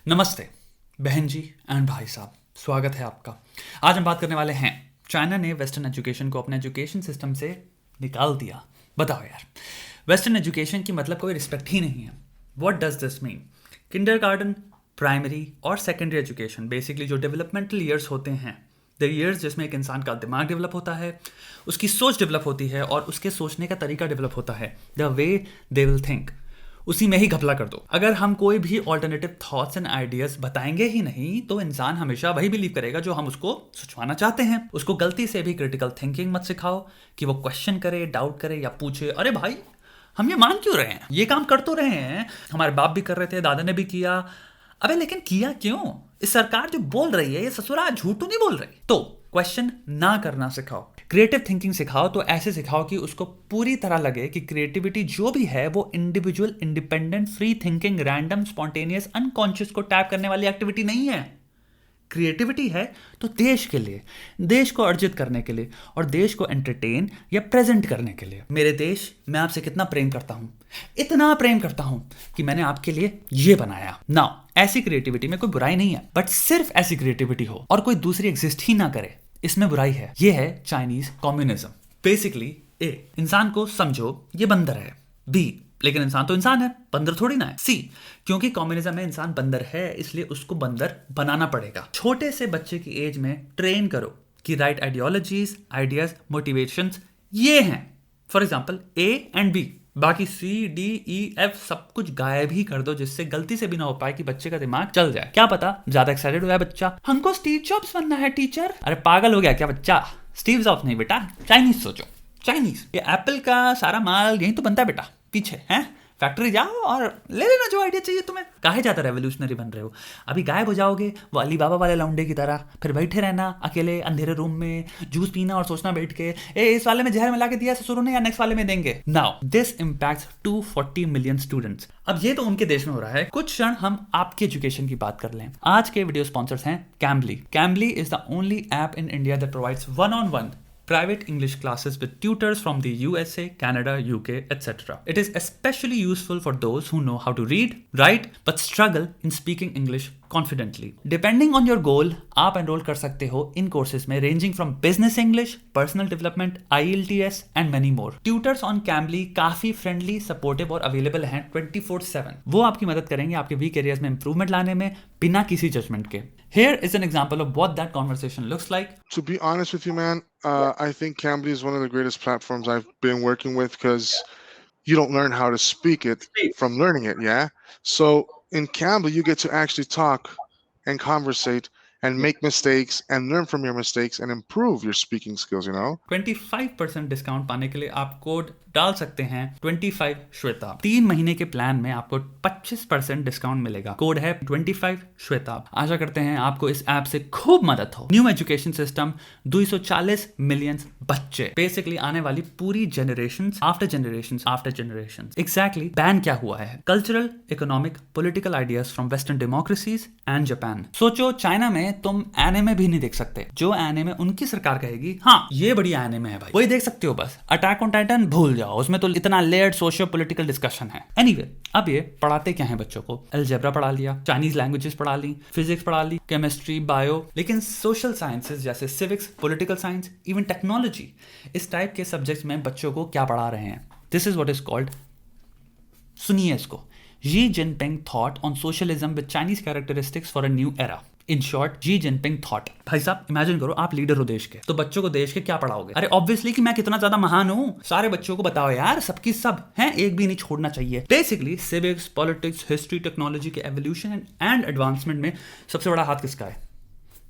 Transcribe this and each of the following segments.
नमस्ते बहन जी एंड भाई साहब, स्वागत है आपका। आज हम बात करने वाले हैं, चाइना ने वेस्टर्न एजुकेशन को अपने एजुकेशन सिस्टम से निकाल दिया। बताओ यार, वेस्टर्न एजुकेशन की मतलब कोई रिस्पेक्ट ही नहीं है। What does this mean? Kindergarten, primary और सेकेंडरी एजुकेशन, बेसिकली जो डेवलपमेंटल ईयर्स होते हैं, द ईयर्स जिसमें एक इंसान का दिमाग डेवलप होता है, उसकी सोच डेवलप होती है और उसके सोचने का तरीका डेवलप होता है, the way they will think, उसी में ही घपला कर दो। अगर हम कोई भी ऑल्टरनेटिव थॉट्स एंड आइडियाज बताएंगे ही नहीं तो इंसान हमेशा वही बिलीव करेगा जो हम उसको सुझाना चाहते हैं। उसको गलती से भी क्रिटिकल थिंकिंग मत सिखाओ कि वो क्वेश्चन करे, डाउट करे या पूछे, अरे भाई हम ये मान क्यों रहे हैं, ये काम कर तो रहे हैं, हमारे बाप भी कर रहे थे, दादा ने भी किया, अबे लेकिन किया क्यों? इस सरकार जो बोल रही है ये ससुरा झूठ तो नहीं बोल रही। तो क्वेश्चन ना करना सिखाओ, क्रिएटिव थिंकिंग सिखाओ। तो ऐसे सिखाओ कि उसको पूरी तरह लगे कि क्रिएटिविटी जो भी है वो individual, independent, free thinking, random, spontaneous, unconscious को टैप करने वाली एक्टिविटी नहीं है। क्रिएटिविटी है तो देश के लिए, देश को अर्जित करने के लिए और देश को एंटरटेन या प्रेजेंट करने के लिए। मेरे देश, मैं आपसे कितना प्रेम करता हूं, इतना प्रेम करता हूं कि मैंने आपके लिए ये बनाया। नाउ ऐसी क्रिएटिविटी में कोई बुराई नहीं है, बट सिर्फ ऐसी क्रिएटिविटी हो और कोई दूसरी एग्जिस्ट ही ना करे, इसमें बुराई है। ये है चाइनीज कम्युनिज्म। बेसिकली ए, इंसान को समझो ये बंदर है। बी, लेकिन इंसान तो इंसान है, बंदर थोड़ी ना है। सी, क्योंकि कम्युनिज्म में इंसान बंदर है इसलिए उसको बंदर बनाना पड़ेगा। छोटे से बच्चे की एज में ट्रेन करो कि राइट आइडियोलॉजीज, आइडियाज, मोटिवेशंस ये हैं। For example A and B, बाकी सी डी ई एफ सब कुछ गायब ही कर दो जिससे गलती से भी ना हो पाए कि बच्चे का दिमाग चल जाए। क्या पता ज्यादा एक्साइटेड हो जाए बच्चा, हमको स्टीव जॉब्स बनना है टीचर। अरे पागल हो गया क्या बच्चा? स्टीव जॉब्स नहीं बेटा, चाइनीज सोचो, चाइनीज। ये एप्पल का सारा माल यहीं तो बनता है बेटा, पीछे है फैक्ट्री जाओ और ले लेना जो आइडिया चाहिए तुम्हें। काहे ज्यादा रेवोल्यूशनरी बन रहे हो? अभी गायब हो जाओगे वो अली बाबा वाले लौंडे की तरह, फिर बैठे रहना अकेले अंधेरे रूम में, जूस पीना और सोचना बैठ के इस वाले में जहर मिला के दिया ससुरों ने या नेक्स्ट वाले में देंगे। Now this impacts 240 million students. अब ये तो उनके देश में हो रहा है। कुछ क्षण हम आपके एजुकेशन की बात कर लें। आज के वीडियो स्पॉन्सर्स हैं Cambly. Cambly is the only app in India that provides one-on-one private English classes with tutors from the USA, Canada, UK, etc. It is especially useful for those who know how to read, write, but struggle in speaking English confidently. Depending on your goal, आप enroll कर सकते हो इन courses में ranging from business English, personal development, IELTS and many more. Tutors on Cambly काफी friendly, supportive और available हैं 24/7. वो आपकी मदद करेंगे आपके weak areas में improvement लाने में बिना किसी judgment के. Here is an example of what that conversation looks like. To be honest with you, man, I think Cambly is one of the greatest platforms I've been working with because you don't learn how to speak it from learning it, yeah? So in Cambly, you get to actually talk and conversate and make mistakes and learn from your mistakes and improve your speaking skills, you know? 25% discount पाने के लिए आप code डाल सकते हैं 25 श्वेता। 3 महीने के plan में आपको 25% डिस्काउंट मिलेगा। कोड है 25 श्वेता। आशा करते हैं आपको इस ऐप से खूब मदद हो। न्यू एजुकेशन सिस्टम, 240 मिलियन बच्चे, बेसिकली आने वाली पूरी generation after generation after generation. Exactly ban क्या हुआ है? Cultural, economic, political ideas from western democracies and Japan. सोचो चाइना में तुम एनिमे भी नहीं देख सकते। जो एनिमे उनकी सरकार कहेगी हाँ ये बढ़िया एनिमे है भाई, वही देख सकते हो बस। अटैक ऑन टाइटन भूल जाओ, उसमें तो इतना लेयर्ड सोशियो पॉलिटिकल डिस्कशन है। एनीवे, अब ये पढ़ाते क्या है बच्चों को? अलजेब्रा पढ़ा लिया, चाइनीज लैंग्वेजेस पढ़ा ली, फिजिक्स पढ़ा ली, केमिस्ट्री, बायो, लेकिन सोशल साइंसेस जैसे civics, political science, even technology, इस टाइप के सब्जेक्ट्स में बच्चों को क्या पढ़ा रहे हैं? This is what is called, सुनिए इसको, Xi Jinping thought on socialism with Chinese characteristics for a new era. In short, Xi Jinping thought. भाई साहब इमेजिन करो आप लीडर हो देश के, तो बच्चों को देश के क्या पढ़ाओगे? अरे ऑब्वियसली कि मैं कितना ज्यादा महान हूं, सारे बच्चों को बताओ यार, सबकी सब हैं, एक भी नहीं छोड़ना चाहिए। Basically civics, politics, history, technology के एवोल्यूशन एंड एडवांसमेंट में सबसे बड़ा हाथ किसका है?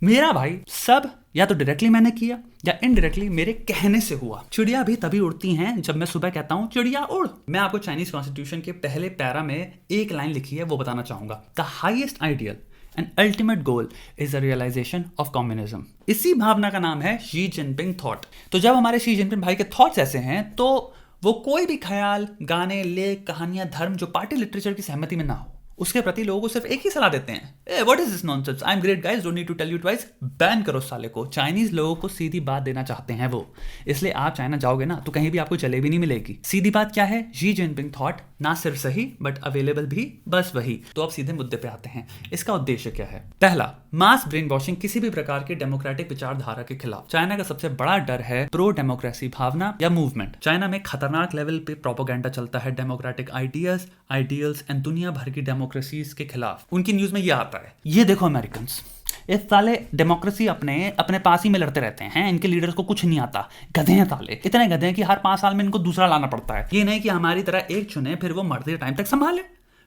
मेरा भाई। सब या तो डायरेक्टली मैंने किया या इनडायरेक्टली मेरे कहने से हुआ। चिड़िया भी तभी उड़ती हैं जब मैं सुबह कहता हूं चिड़िया उड़। मैं आपको चाइनीज कॉन्स्टिट्यूशन के पहले पैरा में एक लाइन लिखी है वो बताना चाहूंगा। The highest ideal and ultimate goal is the realisation of communism. इसी भावना का नाम है शी जिनपिंग थॉट। तो जब हमारे शी जिनपिंग भाई के थॉट्स ऐसे हैं तो वो कोई भी ख्याल, गाने, लेख, कहानियां, धर्म जो पार्टी लिटरेचर की सहमति में ना हो उसके प्रति लोगों को सिर्फ एक ही सलाह देते हैं, what is this nonsense, I am great guys, don't need to tell you twice, ban करो साले को। चाइनीज लोगों को सीधी बात देना चाहते हैं वो, इसलिए आप चाइना जाओगे ना तो कहीं भी आपको जलेबी नहीं मिलेगी। सीधी बात क्या है, शी जिनपिंग थॉट ना सिर्फ सही बट अवेलेबल भी बस वही। तो अब सीधे मुद्दे पे आते हैं, इसका उद्देश्य क्या है। पहला, मास ब्रेन वॉशिंग किसी भी प्रकार की डेमोक्रेटिक विचारधारा के खिलाफ। चाइना का सबसे बड़ा डर है प्रो डेमोक्रेसी भावना या मूवमेंट। चाइना में खतरनाक लेवल पे प्रोपोगेंडा चलता है डेमोक्रेटिक आइडियाज, आइडियल्स एंड दुनिया भर की डेमोक्रेसीज के खिलाफ। उनकी न्यूज में ये आता है, ये देखो अमेरिकन्स, इस साले डेमोक्रेसी अपने पास ही में लड़ते रहते हैं, इनके लीडर्स को कुछ नहीं आता, गधे हैं साले, इतने गधे हैं कि हर 5 साल में इनको दूसरा लाना पड़ता है। ये नहीं कि हमारी तरह एक चुने फिर वो मरते टाइम तक संभाले।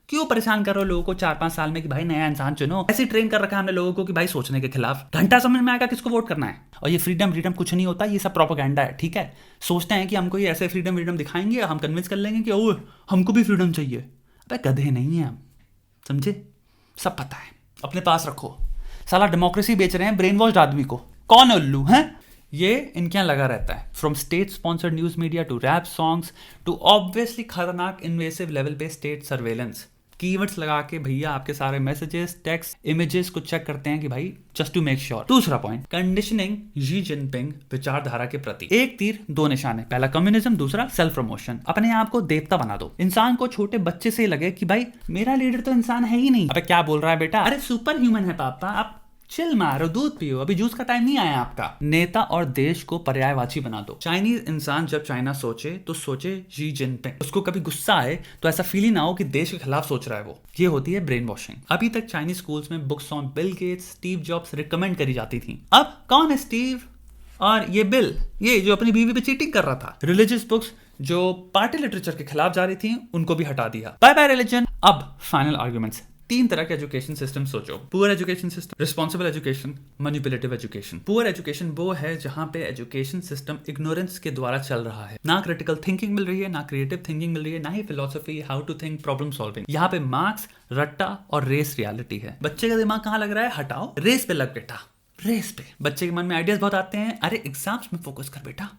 क्यों परेशान कर रहे हो लोगों को 4-5 साल में कि भाई नया इंसान चुनो। ऐसे ट्रेन कर रखा है हमने लोगों को कि भाई सोचने के खिलाफ। घंटा समझ में आएगा किसको वोट करना है। और ये फ्रीडम कुछ नहीं होता, ये सब प्रोपेगेंडा है, ठीक है। सोचते हैं कि हमको ये ऐसे फ्रीडम दिखाएंगे, हम कन्विंस कर लेंगे कि ओह हमको भी फ्रीडम चाहिए। अबे गधे नहीं है हम, समझे, सब पता है, अपने पास रखो। साला डेमोक्रेसी बेच रहे हैं ब्रेन वॉश्ड आदमी को, कौन उल्लू हैं। ये इनके यहाँ लगा रहता है, from state sponsored news media to rap songs to obviously खतरनाक इन्वेसिव लेवल पे स्टेट सर्वेलेंस। कीवर्ड्स लगा के भैया आपके सारे मैसेजेस, टेक्स्ट, इमेजेस को चेक करते हैं कि भाई जस्ट टू मेक श्योर। दूसरा पॉइंट, कंडीशनिंग शी जिनपिंग विचारधारा के प्रति। एक तीर दो निशाने, पहला कम्युनिज्म, दूसरा सेल्फ प्रमोशन। अपने आप को देवता बना दो। इंसान को छोटे बच्चे से लगे कि भाई मेरा लीडर तो इंसान है ही नहीं। अबे क्या बोल रहा है बेटा, अरे सुपर ह्यूमन है पापा, आप चिल मारो, दूध पियो, अभी जूस का टाइम नहीं आया आपका। नेता और देश को पर्यायवाची बना दो। चाइनीज इंसान जब चाइना सोचे तो सोचे शी जिनपिंग। उसको कभी गुस्सा आए तो ऐसा फील ही ना हो कि देश के खिलाफ सोच रहा है वो। ये होती है ब्रेन वॉशिंग। अभी तक चाइनीज स्कूल्स में books on Bill Gates, Steve jobs recommend करी जाती थी। अब कौन है स्टीव और ये बिल, ये जो अपनी बीवी पे चीटिंग कर रहा था। रिलीजियस बुक्स जो पार्टी लिटरेचर के खिलाफ जा रही थी उनको भी हटा दिया। Bye bye religion. अब फाइनल आर्ग्यूमेंट्स। 3 तरह के एजुकेशन सिस्टम सोचो, poor education system, responsible education, manipulative education. Poor education वो है जहां पे एजुकेशन सिस्टम इग्नोरेंस के द्वारा चल रहा है। ना क्रिटिकल थिंकिंग मिल रही है, ना क्रिएटिव थिंकिंग मिल रही है, ना ही philosophy, how to think, problem solving. यहाँ पे मार्क्स, रट्टा और रेस रियलिटी है। बच्चे का दिमाग कहाँ लग रहा है, हटाओ, रेस पे लग बेटा, रेस पे। बच्चे के मन में आइडियाज बहुत आते हैं, अरे एग्जाम्स में फोकस कर बेटा,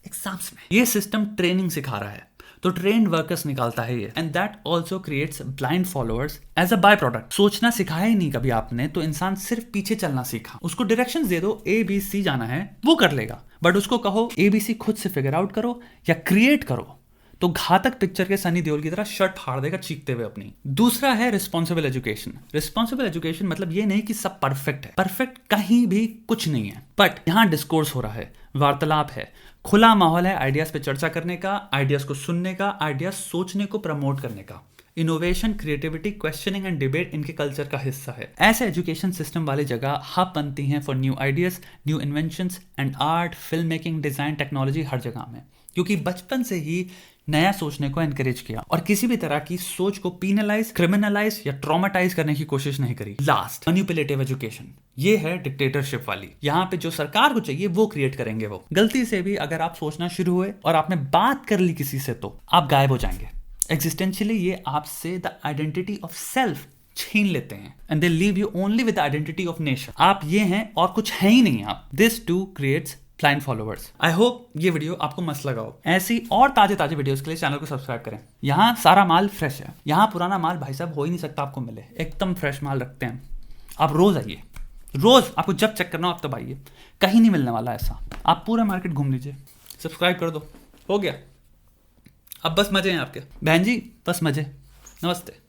एग्जाम्स में। ये सिस्टम ट्रेनिंग सिखा रहा है, तो ट्रेन्ड वर्कर्स निकालता है ये, and that also creates blind followers as a by product. सोचना सिखाया ही नहीं कभी आपने, तो इंसान सिर्फ पीछे चलना सीखा। उसको डायरेक्शंस दे दो, ABC जाना है वो कर लेगा, बट उसको कहो ABC खुद से फिगर आउट करो या क्रिएट करो, तो घातक पिक्चर के सनी देओल की तरह शर्ट फाड़ देगा चीखते हुए अपनी। दूसरा है रिस्पॉन्सिबल एजुकेशन। रिस्पॉन्सिबल एजुकेशन मतलब ये नहीं कि सब परफेक्ट है, परफेक्ट कहीं भी कुछ नहीं है, बट यहाँ डिस्कोर्स हो रहा है, वार्तालाप है, खुला माहौल है आइडियाज पे चर्चा करने का, आइडियाज को सुनने का, आइडियाज सोचने को प्रमोट करने का। Innovation, creativity, questioning and debate इनके कल्चर का हिस्सा है। ऐसे एजुकेशन सिस्टम वाली जगह हब बनती हैं for new ideas, new inventions and art, film making, design, technology हर जगह में, क्योंकि बचपन से ही नया सोचने को एनकरेज किया और किसी भी तरह की सोच को पीनलाइज, क्रिमिनलाइज या ट्रॉमेटाइज करने की कोशिश नहीं करी। Last, manipulative education. ये है डिक्टेटरशिप वाली। यहाँ पे जो सरकार को चाहिए वो क्रिएट करेंगे वो। गलती से भी अगर आप सोचना शुरू हुए और आपने बात कर ली किसी से तो आप गायब हो जाएंगे। एग्जिस्टेंशियली ये आपसे द आइडेंटिटी ऑफ सेल्फ छीन लेते हैं, and they leave you only with the identity of nation. आप ये हैं और कुछ है ही नहीं आप। This too creates blind followers. I hope ये वीडियो आपको मस्त लगा हो। ऐसी और ताजे वीडियोस के लिए चैनल को सब्सक्राइब करें। यहाँ सारा माल फ्रेश है, यहाँ पुराना माल भाई साहब हो ही नहीं सकता आपको मिले, एकदम फ्रेश माल रखते हैं। आप रोज आइए, रोज आपको जब चेक करना हो आप तब आइए, कहीं नहीं मिलने वाला ऐसा। आप पूरा मार्केट घूम लीजिए, सब्सक्राइब कर दो, हो गया। अब बस मजे हैं आपके, बहन जी बस मजे। नमस्ते।